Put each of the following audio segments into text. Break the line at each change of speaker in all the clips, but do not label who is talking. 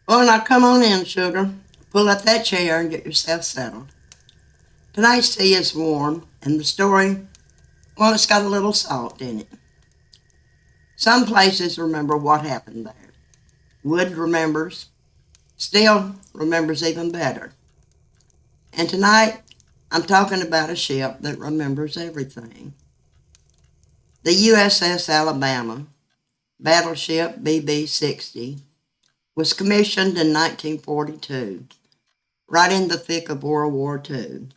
Well, now come on in, sugar. Pull up that chair and get yourself settled. Tonight's tea is warm, and the story, well, it's got a little salt in it. Some places remember what happened there. Wood remembers, Steel remembers even better. And tonight, I'm talking about a ship that remembers everything. The USS Alabama, battleship BB-60, was commissioned in 1942, right in the thick of World War II.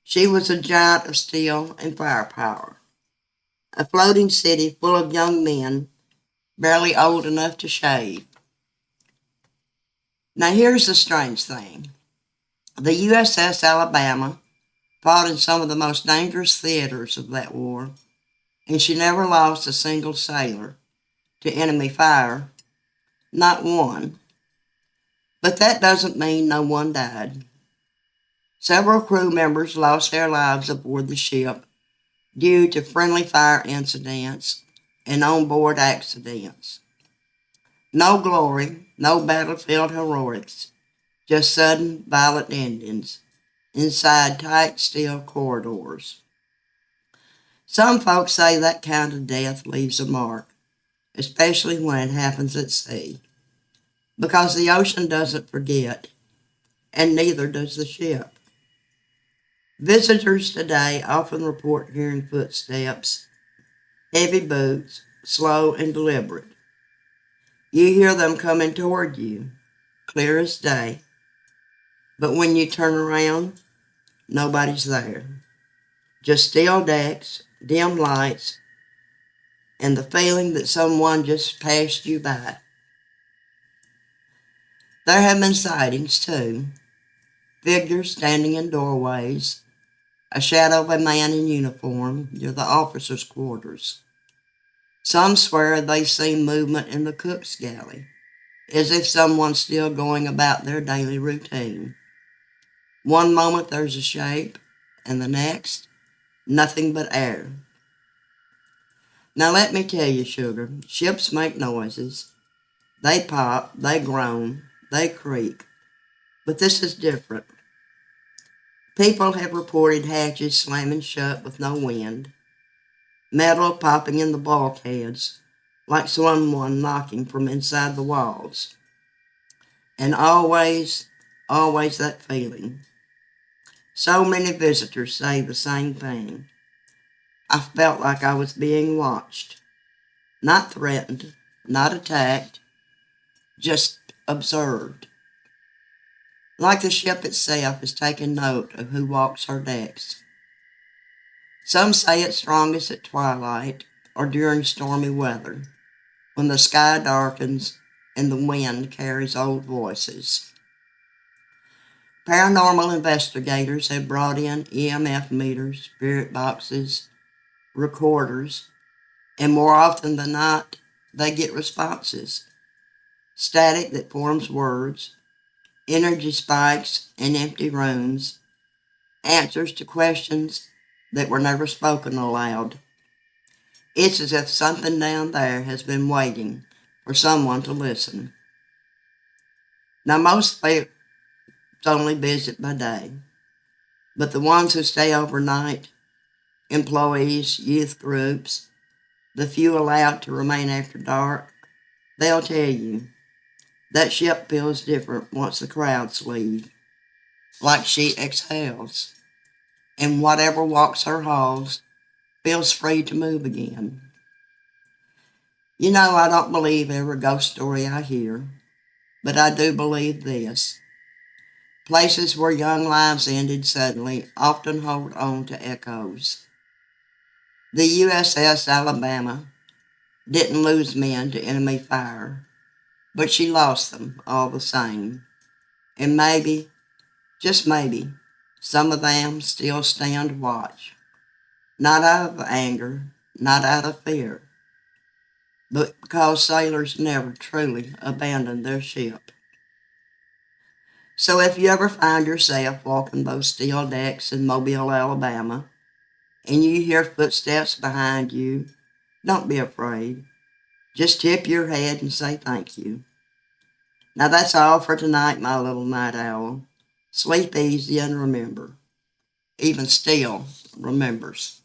She was a giant of steel and firepower, a floating city full of young men barely old enough to shave. Now here's the strange thing. The USS Alabama fought in some of the most dangerous theaters of that war, and she never lost a single sailor to enemy fire, not one. But that doesn't mean no one died. Several crew members lost their lives aboard the ship due to friendly fire incidents and onboard accidents. No glory, no battlefield heroics, just sudden violent endings inside tight steel corridors. Some folks say that kind of death leaves a mark, especially when it happens at sea, because the ocean doesn't forget, and neither does the ship. Visitors today often report hearing footsteps, heavy boots, slow and deliberate. You hear them coming toward you, clear as day, but when you turn around, nobody's there. Just steel decks, dim lights, and the feeling that someone just passed you by. There have been sightings, too. Figures standing in doorways, a shadow of a man in uniform near the officers' quarters. Some swear they see movement in the cook's galley, as if someone's still going about their daily routine. One moment there's a shape, and the next, nothing but air. Now let me tell you, sugar, ships make noises. They pop, they groan, they creak. But this is different. People have reported hatches slamming shut with no wind, metal popping in the bulkheads like someone knocking from inside the walls. And always that feeling. So many visitors say the same thing. I felt like I was being watched, not threatened, not attacked, just observed. Like the ship itself is taking note of who walks her decks. Some say it's strongest at twilight or during stormy weather, when the sky darkens and the wind carries old voices. Paranormal investigators have brought in EMF meters, spirit boxes, recorders, and more often than not, they get responses. Static that forms words, energy spikes in empty rooms, answers to questions that were never spoken aloud. It's as if something down there has been waiting for someone to listen. Now, most folks only visit by day, but the ones who stay overnight, employees, youth groups, the few allowed to remain after dark, they'll tell you that ship feels different once the crowds leave, like she exhales, and whatever walks her halls feels free to move again. You know, I don't believe every ghost story I hear, but I do believe this. Places where young lives ended suddenly often hold on to echoes. The USS Alabama didn't lose men to enemy fire, but she lost them all the same. And maybe, just maybe, some of them still stand watch. Not out of anger, not out of fear, but because sailors never truly abandoned their ship. So if you ever find yourself walking those steel decks in Mobile, Alabama, and you hear footsteps behind you, don't be afraid. Just tip your head and say thank you. Now that's all for tonight, my little night owl. Sleep easy and remember. Even still remembers.